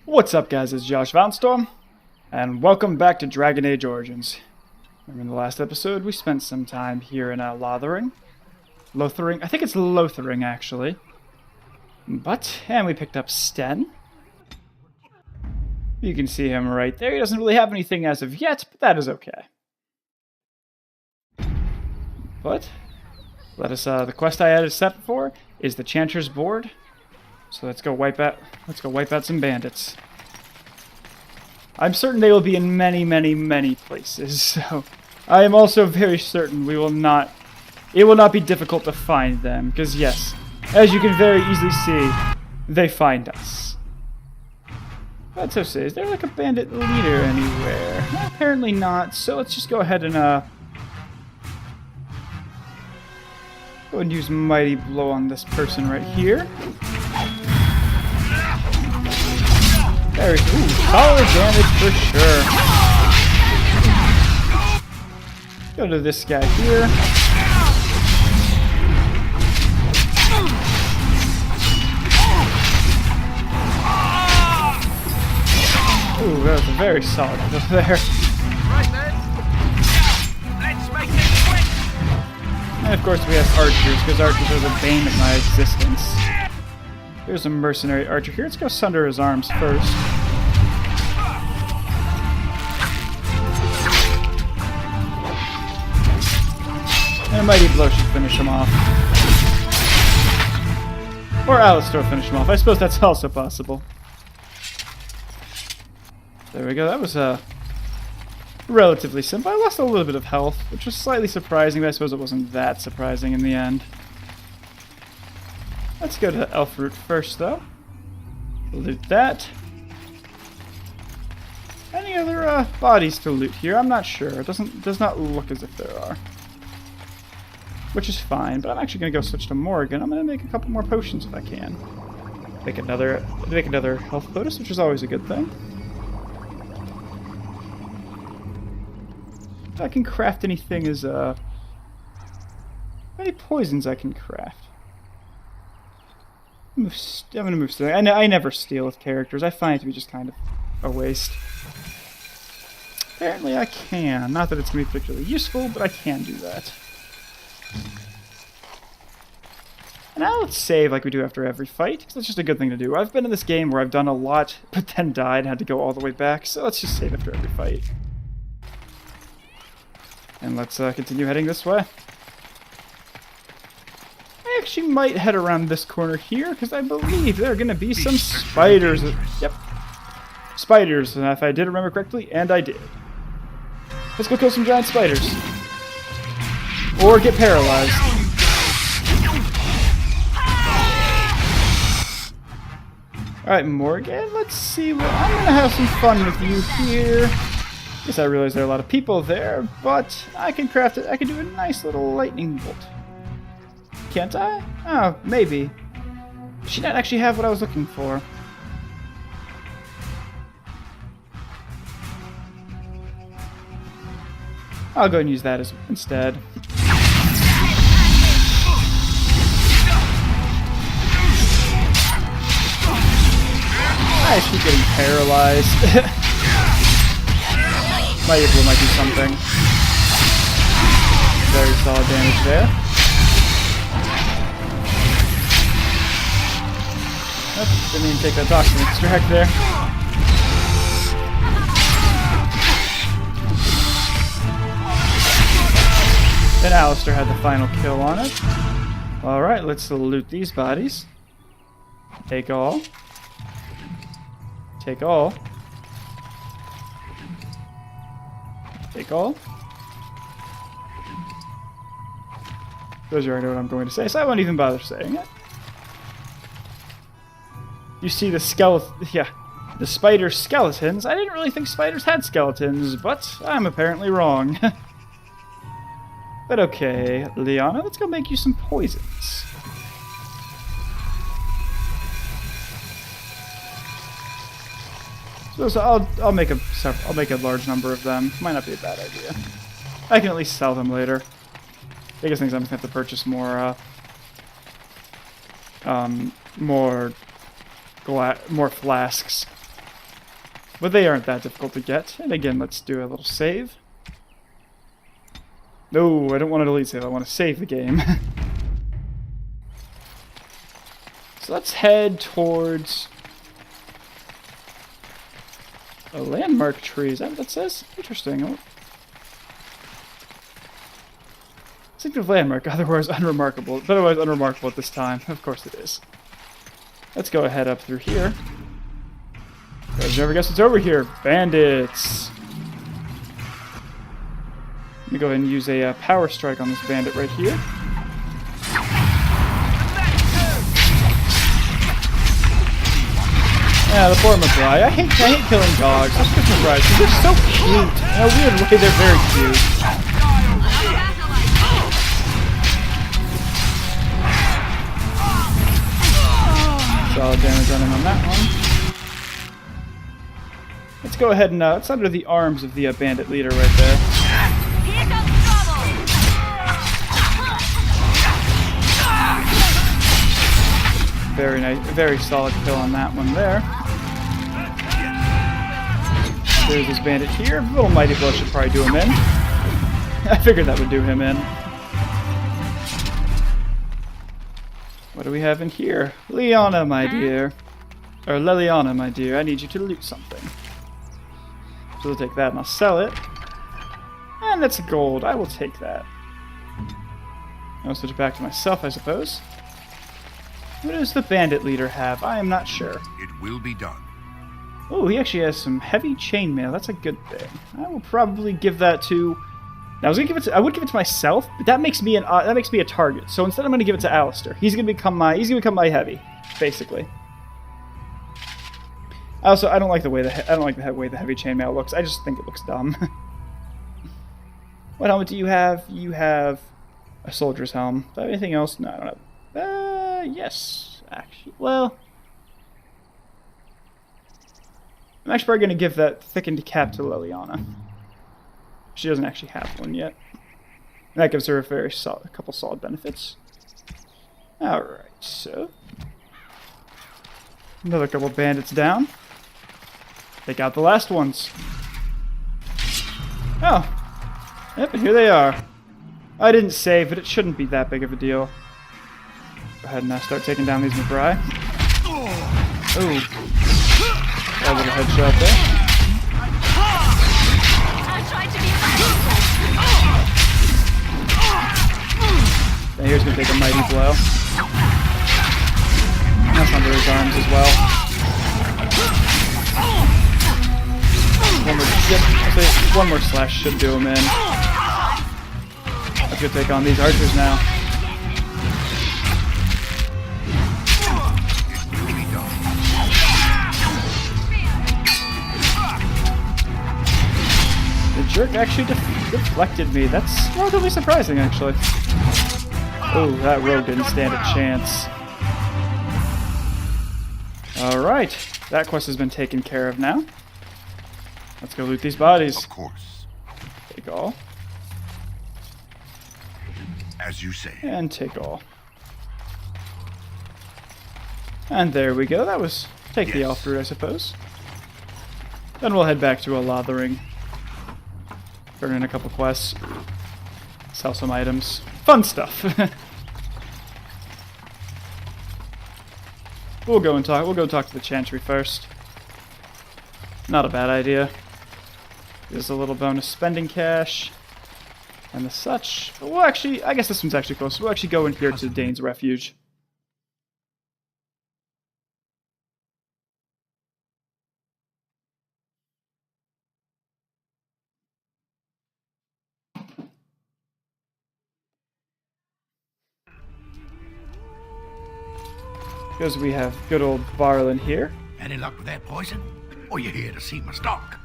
What's up, guys? It's Josh Valenstorm, and welcome back to Dragon Age Origins. Remember in the last episode, we spent some time here in Lothering. I think it's Lothering, actually. And we picked up Sten. You can see him right there. He doesn't really have anything as of yet, but that is okay. But, the quest I had set for is the Chanter's Board. So let's go wipe out some bandits. I'm certain they will be in many, many, many places, so I am also very certain it will not be difficult to find them, because yes, as you can very easily see, they find us. Let's so say, is there like a bandit leader anywhere? No, apparently not, so let's just go ahead and go and use Mighty Blow on this person right here. There we go. Ooh, solid damage for sure. Go to this guy here. Ooh, that was a very solid kill there. Right, man. Let's make it quick. And of course we have archers, because archers are the bane of my existence. There's a mercenary archer here. Let's go sunder his arms first. And a Mighty Blow should finish him off. Or Alistair finish him off. I suppose that's also possible. There we go. That was relatively simple. I lost a little bit of health, which was slightly surprising, but I suppose it wasn't that surprising in the end. Let's go to Elfroot first, though. Loot that. Any other bodies to loot here? I'm not sure. It does not look as if there are. Which is fine, but I'm actually going to go switch to Morrigan. I'm going to make a couple more potions if I can. Make another health potus, which is always a good thing. If I can craft anything as any poisons I can craft. I'm going to move slowly. I never steal with characters. I find it to be just kind of a waste. Apparently I can. Not that it's going to be particularly useful, but I can do that. And now let's save like we do after every fight, because that's just a good thing to do. I've been in this game where I've done a lot, but then died and had to go all the way back, so let's just save after every fight. And let's continue heading this way. I actually might head around this corner here, because I believe there are going to be some spiders. Yep. Spiders, if I did remember correctly, and I did. Let's go kill some giant spiders. Or get paralyzed. Alright, Morgan, let's see. I'm going to have some fun with you here. Guess I realize there are a lot of people there, but I can craft it. I can do a nice little lightning bolt. Can't I? Oh, maybe. She didn't actually have what I was looking for. I'll go and use that instead. I keep getting paralyzed. Mighty Blow might do something. Very solid damage there. Oops, didn't even take that toxin extract there. Then Alistair had the final kill on it. Alright, let's loot these bodies. Take all. Take all. Take all. Those you already know what I'm going to say, so I won't even bother saying it. You see the skeleton, yeah, the spider skeletons. I didn't really think spiders had skeletons, but I'm apparently wrong. But okay, Liana, let's go make you some poisons. So I'll make a large number of them. Might not be a bad idea. I can at least sell them later. Biggest thing is I'm gonna have to purchase more more flasks. But they aren't that difficult to get. And again, let's do a little save. No, I don't want to delete save. I want to save the game. So let's head towards a landmark tree. Is that what that says? Interesting. Distinctive landmark, otherwise unremarkable. But otherwise unremarkable at this time. Of course it is. Let's go ahead up through here. Guys, never guess what's over here. Bandits. Let me go ahead and use a power strike on this bandit right here. Yeah, the poor McBride. I hate killing dogs. That's just McBride. They're so cute. In a weird way, they're very cute. Solid damage on him on that one. Let's go ahead and it's under the arms of the bandit leader right there. Very nice, very solid kill on that one there. There's this bandit here. A little mighty blow should probably do him in. I figured that would do him in. What do we have in here? Liana, my dear. Or Liliana, my dear. I need you to loot something. So we'll take that and I'll sell it. And that's gold. I will take that. I'll switch it back to myself, I suppose. What does the bandit leader have? I am not sure. It will be done. Oh, he actually has some heavy chainmail. That's a good thing. I will probably give that to. Now, I would give it to myself, but that makes me a target. So instead, I'm going to give it to Alistair. He's going to become my heavy, basically. Also, I don't like the way the heavy chainmail looks. I just think it looks dumb. What helmet do you have? You have a soldier's helm. Do I have anything else? No, I don't have. Yes, actually. Well, I'm actually probably going to give that thickened cap to Liliana. She doesn't actually have one yet. And that gives her a couple solid benefits. Alright, so. Another couple bandits down. Take out the last ones. Oh. Yep, and here they are. I didn't save, but it shouldn't be that big of a deal. Go ahead and start taking down these McBride. Ooh. Got a little headshot there. And here's going to take a mighty blow. That's under his arms as well. One more slash should do him in. Let's go take on these archers now. The jerk actually deflected me. That's relatively surprising, actually. Oh, that rogue didn't stand a chance. Alright, that quest has been taken care of now. Let's go loot these bodies. Of course. Take all. As you say. And take all. And there we go. That was take the elf route, I suppose. Then we'll head back to a lathering. Burn in a couple quests. Sell some items. Fun stuff. We'll go talk to the Chantry first. Not a bad idea. There's a little bonus spending cash. And the such. Well, actually, I guess this one's actually close. We'll actually go in here to Dane's Refuge. Because we have good old Barlin here. Any luck with that poison? Or you here to see my stock?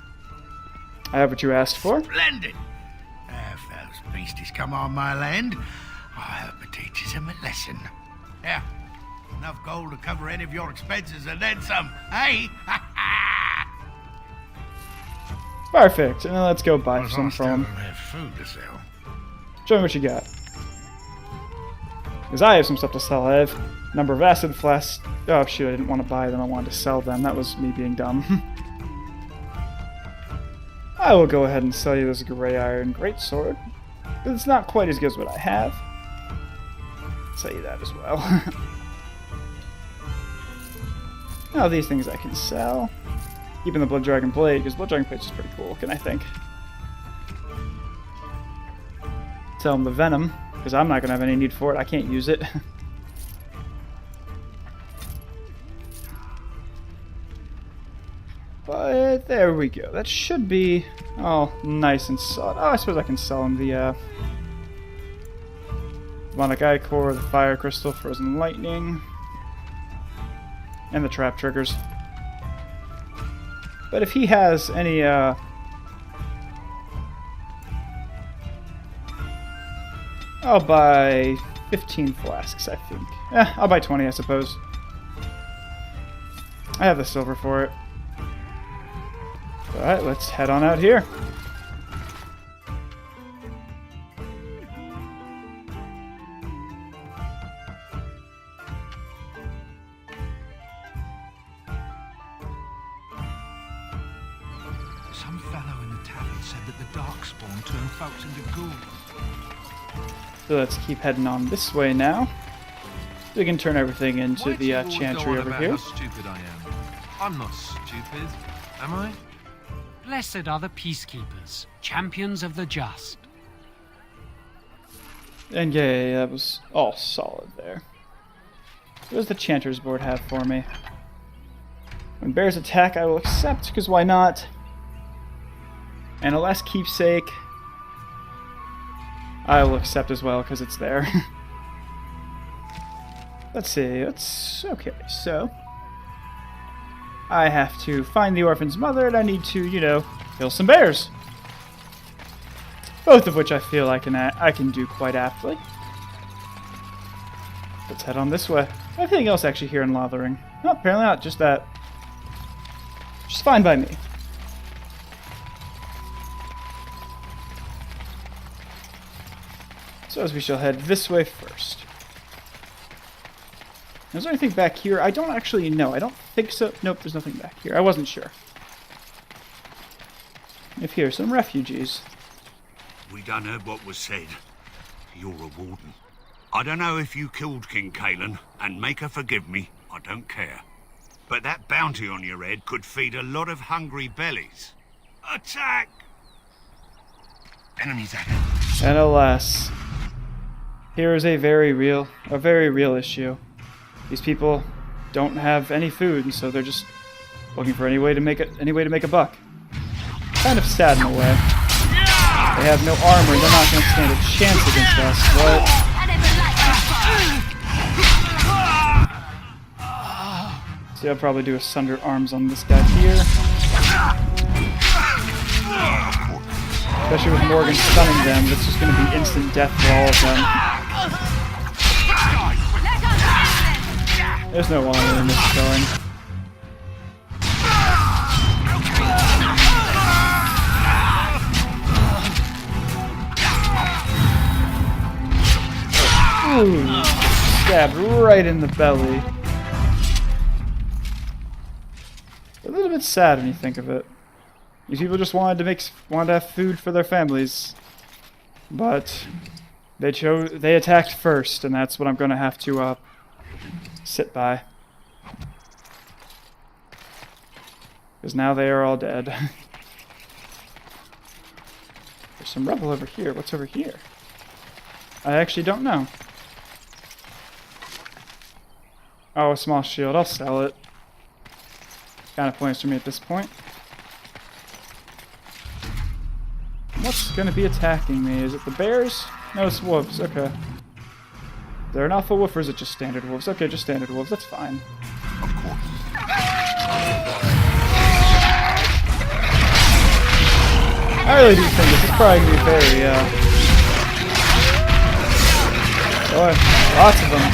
I have what you asked for. Splendid! If those beasties come on my land, I hope it teaches them a lesson. Yeah, enough gold to cover any of your expenses and then some, hey? Perfect. And let's go buy some from him. Have food to sell. Show me what you got. Because I have some stuff to sell. I have a number of acid flasks. Oh shoot, I didn't want to buy them. I wanted to sell them. That was me being dumb. I will go ahead and sell you this gray iron greatsword. But it's not quite as good as what I have. I'll sell you that as well. Now these things I can sell. Even the Blood Dragon Blade, because Blood Dragon Blade is pretty cool looking, I think. Sell him the Venom, because I'm not going to have any need for it. I can't use it. But there we go. That should be all nice and solid. Oh, I suppose I can sell him the Demonic Eye Core, the Fire Crystal, Frozen Lightning, and the Trap Triggers. But if he has any I'll buy 15 flasks, I think. I'll buy 20, I suppose. I have the silver for it. Alright, let's head on out here. Some fellow in the tavern said that the Darkspawn turn folks into ghouls. So let's keep heading on this way now. We can turn everything into the chantry over here. How stupid I am. I'm not stupid, am I? Blessed are the peacekeepers, champions of the just. And yay, that was all solid there. What does the Chanter's board have for me? When bears attack, I will accept, because why not? And a last keepsake, I will accept as well, because it's there. Let's see, okay, so I have to find the orphan's mother, and I need to, you know, kill some bears. Both of which I feel I can do quite aptly. Let's head on this way. Everything else actually here in Lothering? No, apparently not, just that. Just fine by me. So as we shall head this way first. Is there anything back here? I don't actually know. I don't think so. Nope, there's nothing back here. I wasn't sure. If here are some refugees. We done heard what was said. You're a warden. I don't know if you killed King Kalen, and make her forgive me, I don't care. But that bounty on your head could feed a lot of hungry bellies. Attack! Enemies at it. And alas, here is a very real issue. These people don't have any food, and so they're just looking for any way to make a buck. Kind of sad in a way. They have no armor, and they're not going to stand a chance against us, but see, I'll probably do a Sunder Arms on this guy here. Especially with Morgan stunning them, it's just going to be instant death for all of them. There's no honor in this killing. Ooh, stabbed right in the belly. A little bit sad when you think of it. These people just wanted to have food for their families, but they attacked first, and that's what I'm going to have to sit by. Because now they are all dead. There's some rubble over here. What's over here? I actually don't know. Oh, a small shield. I'll sell it. Kind of points for me at this point. What's going to be attacking me? Is it the bears? No, it's wolves. Okay. They're an alpha wolf, or is it just standard wolves? Okay, just standard wolves. That's fine. Of course. I really do think this is probably going to be very, oh, lots of them.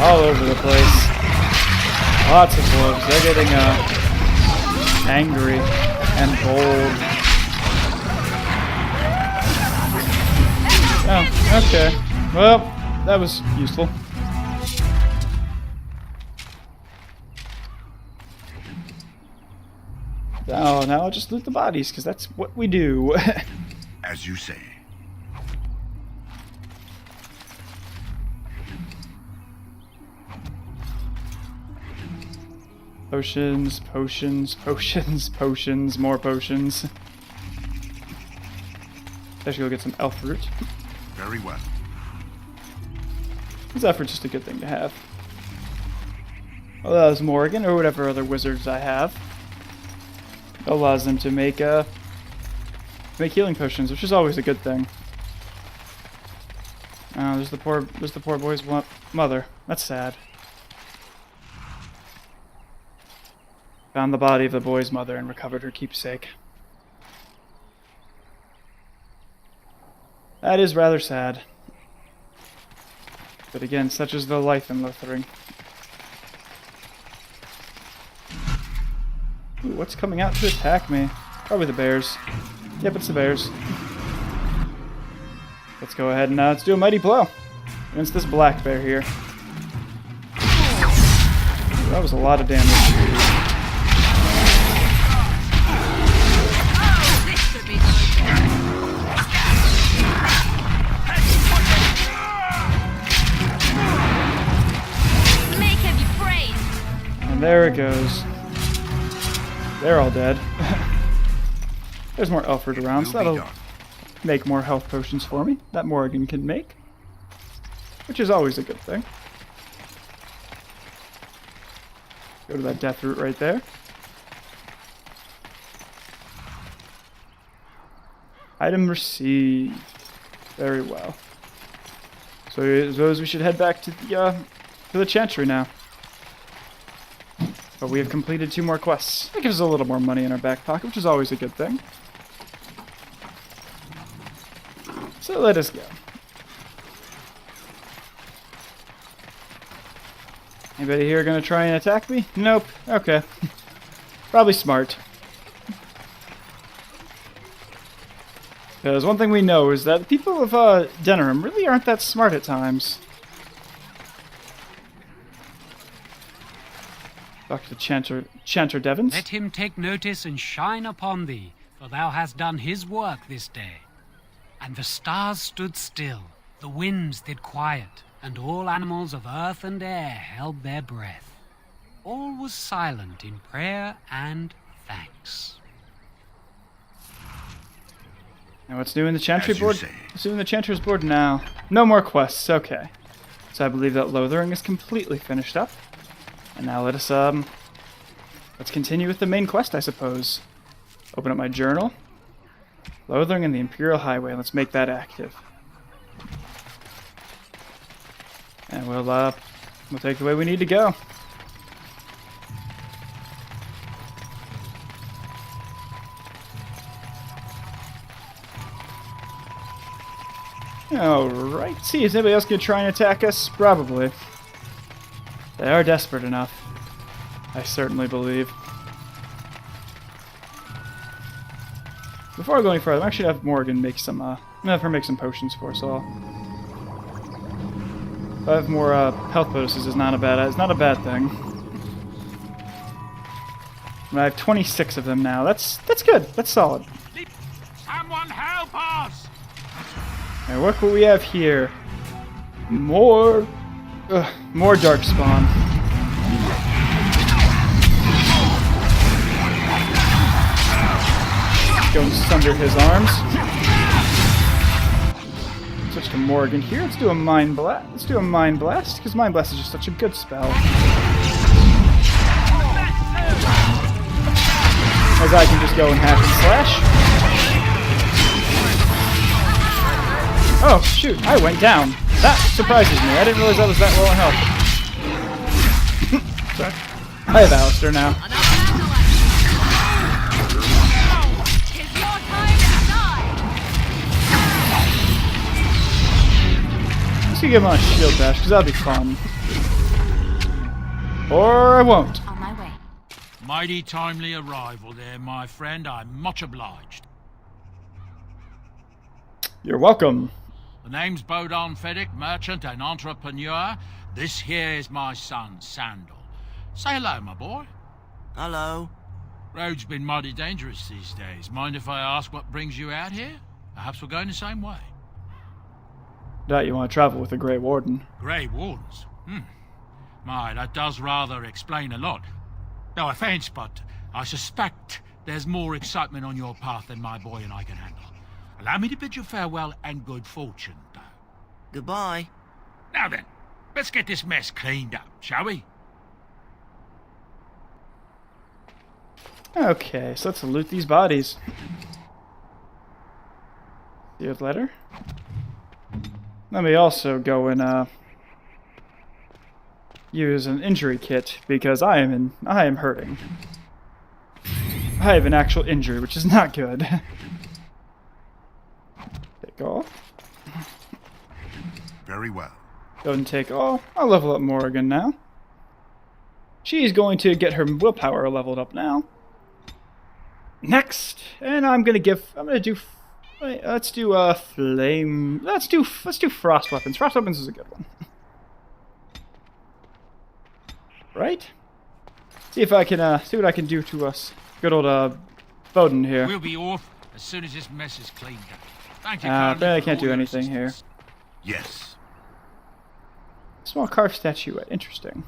All over the place. Lots of wolves. They're getting angry and bold. Oh, okay. Well, that was useful. Oh, now I'll just loot the bodies, because that's what we do. As you say. Potions, potions, potions, potions, more potions. I should go get some elf root. Very well. This effort's just a good thing to have. Allows Morgan, or whatever other wizards I have. Allows them to make healing potions, which is always a good thing. Oh, there's the poor boy's mother. That's sad. Found the body of the boy's mother and recovered her keepsake. That is rather sad. But again, such is the life in Lothering. Ooh, what's coming out to attack me? Probably the bears. Yep, it's the bears. Let's go ahead and let's do a mighty blow against this black bear here. Ooh, that was a lot of damage. There it goes. They're all dead. There's more elf root around, so that'll make more health potions for me that Morgan can make, which is always a good thing. Go to that death root right there. Item received. Very well. So I suppose we should head back to the Chantry now. But we have completed 2 more quests. That gives us a little more money in our back pocket, which is always a good thing. So let us go. Anybody here gonna try and attack me? Nope. Okay. Probably smart. Because one thing we know is that the people of Denerim really aren't that smart at times. Talk to Chanter Devons. Let him take notice and shine upon thee, for thou hast done his work this day. And the stars stood still, the winds did quiet, and all animals of earth and air held their breath. All was silent in prayer and thanks. Now what's new in the Chantry board? What's new in the Chantry's board now? No more quests, okay. So I believe that Lothering is completely finished up. And now let's continue with the main quest, I suppose. Open up my journal. Lothering and the Imperial Highway. Let's make that active. And we'll take the way we need to go. Alright, see, is anybody else going to try and attack us? Probably. They are desperate enough. I certainly believe. Before I go any further, I'm actually going to have Morgan make some, I'm going to have her make some potions for us all. 5 more health bonuses is not a bad thing. And I have 26 of them now. That's good. That's solid. Someone help us! And what will we have here? More Darkspawn. Go and sunder his arms. Switch to Morgan here. Let's do a Mind Blast. Because Mind Blast is just such a good spell. As I can just go and hack and slash. Oh, shoot, I went down. That surprises me. I didn't realize I was that low in health. Sorry. I have Alistair now. Let's give him a shield bash, because that'll be fun. Or I won't. On my way. Mighty timely arrival there, my friend. I'm much obliged. You're welcome. The name's Bodon Feddick, merchant and entrepreneur. This here is my son, Sandal. Say hello, my boy. Hello. Road's been mighty dangerous these days. Mind if I ask what brings you out here? Perhaps we're going the same way. Doubt you want to travel with the Grey Warden. Grey Wardens? My, that does rather explain a lot. No offence, but I suspect there's more excitement on your path than my boy and I can handle. Allow me to bid you farewell and good fortune, though. Goodbye. Now then, let's get this mess cleaned up, shall we? Okay, so let's loot these bodies. Sealed letter. Let me also go and use an injury kit because I am hurting. I have an actual injury, which is not good. Take all. Very well. Go ahead and take all. I'll level up Morrigan now. She's going to get her willpower leveled up now. Next, and let's do flame. Let's do frost weapons. Frost weapons is a good one. Right? See what I can do to us. Good old Bowden here. We'll be off as soon as this mess is cleaned up. Thank you, But I for can't all do your anything here. assistance. Yes. Small carved statuette. Interesting.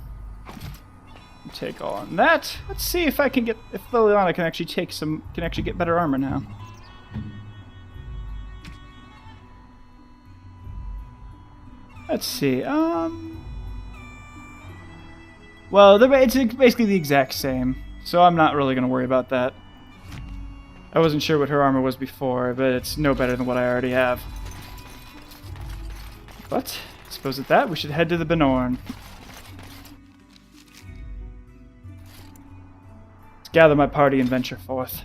Take all on that. Let's see if Liliana can actually get better armor now. Let's see. Well, it's basically the exact same, so I'm not really going to worry about that. I wasn't sure what her armor was before, but it's no better than what I already have. But I suppose at that, we should head to the Benorn. Let's gather my party and venture forth.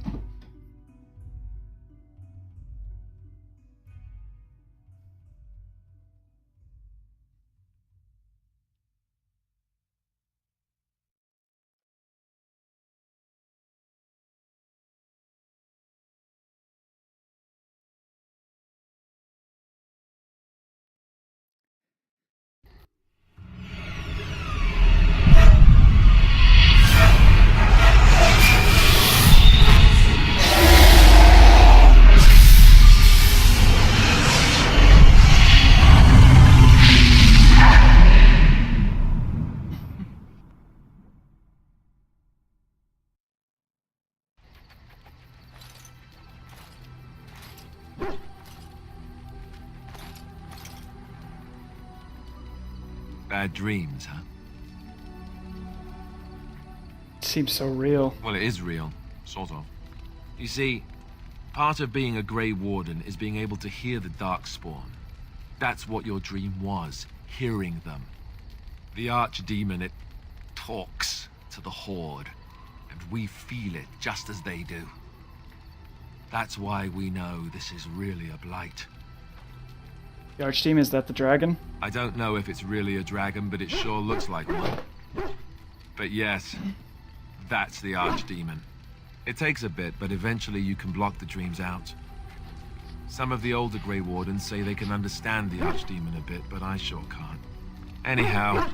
Bad dreams, huh? Seems so real. Well, it is real, sort of. You see, part of being a Grey Warden is being able to hear the Darkspawn. That's what your dream was, hearing them. The Archdemon, it talks to the Horde, and we feel it just as they do. That's why we know this is really a blight. The Archdemon, is that the dragon? I don't know if it's really a dragon, but it sure looks like one. But yes, that's the Archdemon. It takes a bit, but eventually you can block the dreams out. Some of the older Grey Wardens say they can understand the Archdemon a bit, but I sure can't. Anyhow,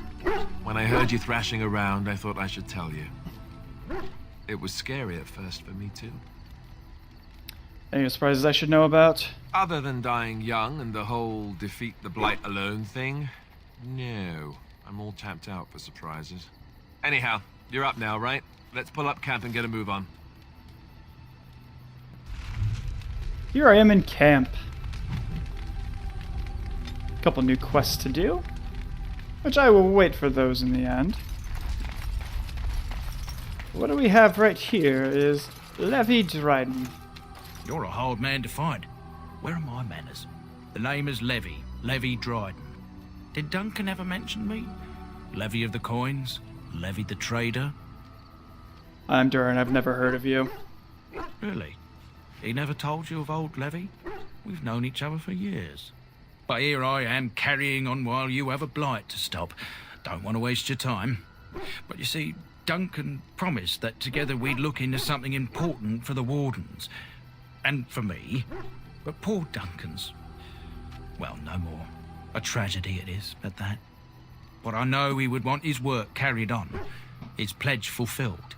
when I heard you thrashing around, I thought I should tell you. It was scary at first for me too. Any surprises I should know about? Other than dying young and the whole defeat the Blight alone thing, no. I'm all tapped out for surprises. Anyhow, you're up now, right? Let's pull up camp and get a move on. Here I am in camp. A couple new quests to do, which I will wait for those in the end. What do we have right here is Levy Dryden. You're a hard man to find. Where are my manners? The name is Levy Dryden. Did Duncan ever mention me? Levy of the Coins? Levy the Trader? I'm Durin, I've never heard of you. Really? He never told you of old Levy? We've known each other for years. But here I am carrying on while you have a blight to stop. Don't want to waste your time. But you see, Duncan promised that together we'd look into something important for the Wardens. And for me. But poor Duncan's Well, no more. A tragedy it is, at that. But I know he would want his work carried on, his pledge fulfilled.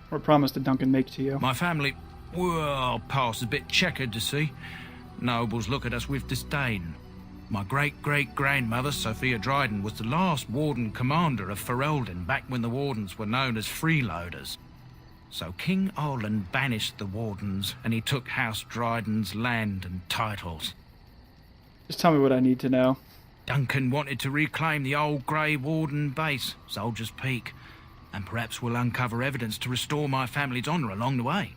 What promise did Duncan make to you? My family, well, past a bit checkered to see. Nobles look at us with disdain. My great-great-grandmother, Sophia Dryden, was the last warden commander of Ferelden back when the wardens were known as freeloaders. So King Olin banished the wardens, and he took House Dryden's land and titles. Just tell me what I need to know. Duncan wanted to reclaim the old Grey Warden base, Soldier's Peak, and perhaps we'll uncover evidence to restore my family's honour along the way.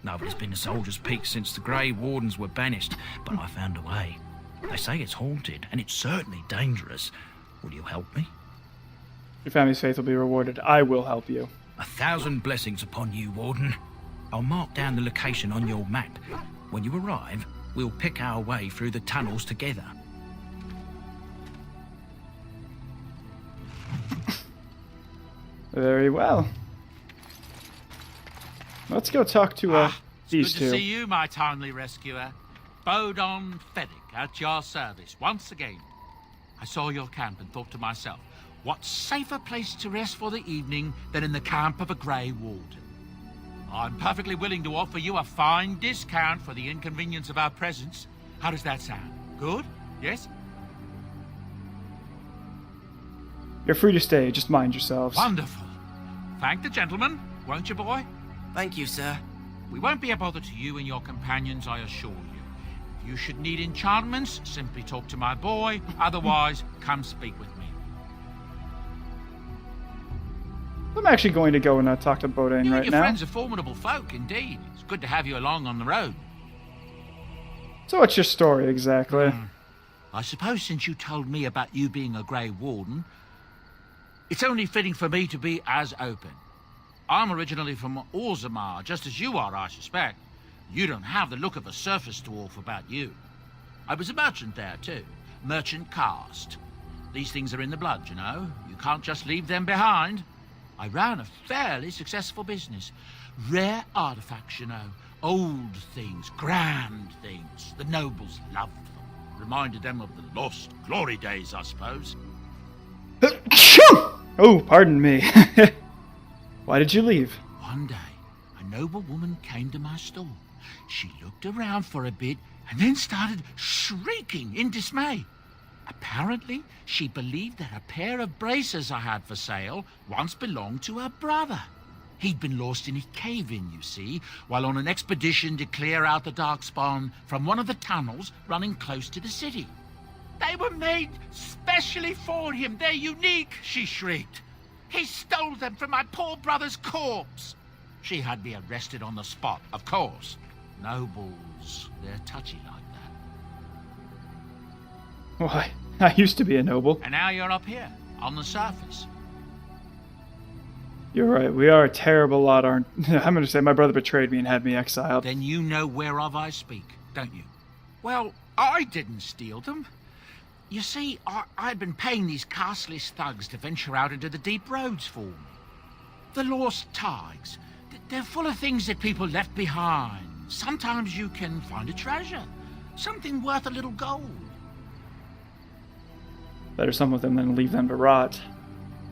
Nobody's been to Soldier's Peak since the Grey Wardens were banished, but I found a way. They say it's haunted, and it's certainly dangerous. Will you help me? Your family's faith will be rewarded. I will help you. 1,000 blessings upon you, Warden. I'll mark down the location on your map. When you arrive, we'll pick our way through the tunnels together. Very well. Let's go talk to these Good two. to see you, my timely rescuer. Bodon Feddick, at your service once again. I saw your camp and thought to myself, what safer place to rest for the evening than in the camp of a Grey Warden? I'm perfectly willing to offer you a fine discount for the inconvenience of our presence. How does that sound? Good? Yes? You're free to stay, just mind yourselves. Wonderful. Thank the gentleman, won't you, boy? Thank you, sir. We won't be a bother to you and your companions, I assure you. If you should need enchantments, simply talk to my boy. Otherwise, come speak with me. I'm actually going to go and talk to Bodane You right and your now. friends are formidable folk, indeed. It's good to have you along on the road. So what's your story exactly? I suppose since you told me about you being a Grey Warden, it's only fitting for me to be as open. I'm originally from Orzammar, just as you are, I suspect. You don't have the look of a surface dwarf about you. I was a merchant there, too. Merchant caste. These things are in the blood, you know. You can't just leave them behind. I ran a fairly successful business. Rare artifacts, you know. Old things, grand things. The nobles loved them. Reminded them of the lost glory days, I suppose. Oh, pardon me. Why did you leave? One day, a noble woman came to my stall. She looked around for a bit and then started shrieking in dismay. Apparently, she believed that a pair of braces I had for sale once belonged to her brother. He'd been lost in a cave-in, you see, while on an expedition to clear out the Darkspawn from one of the tunnels running close to the city. They were made specially for him. They're unique, she shrieked. He stole them from my poor brother's corpse. She had me arrested on the spot, of course. Nobles, they're touchy like that. Why, I used to be a noble. And now you're up here, on the surface. You're right, we are a terrible lot, aren't... I'm going to say my brother betrayed me and had me exiled. Then you know whereof I speak, don't you? Well, I didn't steal them. You see, I'd been paying these castless thugs to venture out into the deep roads for me. The lost tides, they're full of things that people left behind. Sometimes you can find a treasure, something worth a little gold. Better some of them than leave them to rot.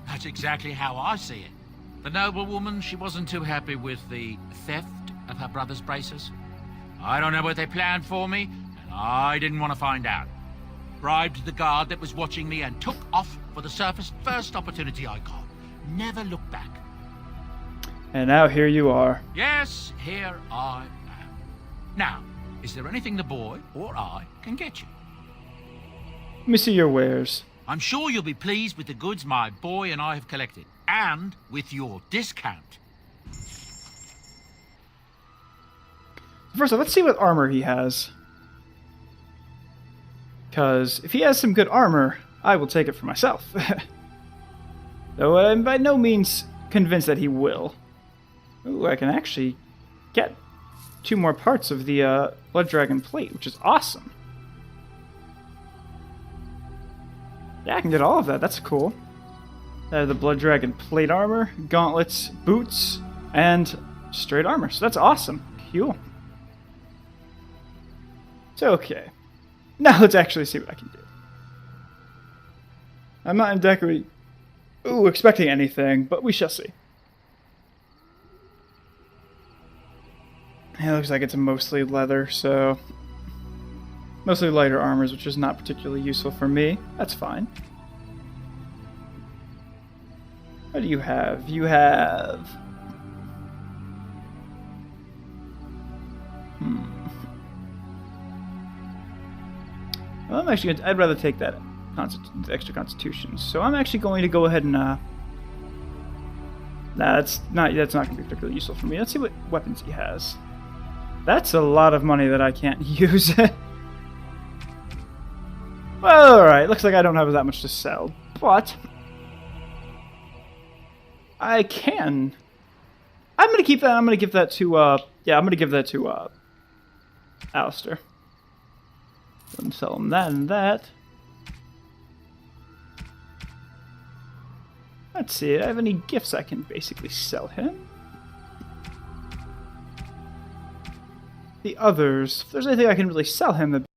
That's exactly how I see it. The noblewoman, she wasn't too happy with the theft of her brother's braces. I don't know what they planned for me, and I didn't want to find out. Bribed the guard that was watching me and took off for the surface first opportunity I got. Never looked back. And now here you are. Yes, here I am. Now, is there anything the boy or I can get you? Let me see your wares. I'm sure you'll be pleased with the goods my boy and I have collected, and with your discount. First of all, let's see what armor he has. Because if he has some good armor, I will take it for myself. Though I'm by no means convinced that he will. Ooh, I can actually get 2 more parts of the Blood Dragon plate, which is awesome. Yeah, I can get all of that. That's cool. The Blood Dragon plate armor, gauntlets, boots, and straight armor. So that's awesome. Cool. So, okay. Now let's actually see what I can do. I'm not exactly expecting anything, but we shall see. It looks like it's mostly leather, so... Mostly lighter armors, which is not particularly useful for me. That's fine. What do you have? You have... Well, I'm actually I'd rather take that extra constitution. So I'm actually going to go ahead and that's not going to be particularly useful for me. Let's see what weapons he has. That's a lot of money that I can't use. Well, alright, looks like I don't have that much to sell, but I can. I'm gonna keep that. I'm gonna give that to yeah, I'm gonna give that to Alistair. And sell him that and that. Let's see, do I have any gifts I can basically sell him? The others, if there's anything I can really sell him,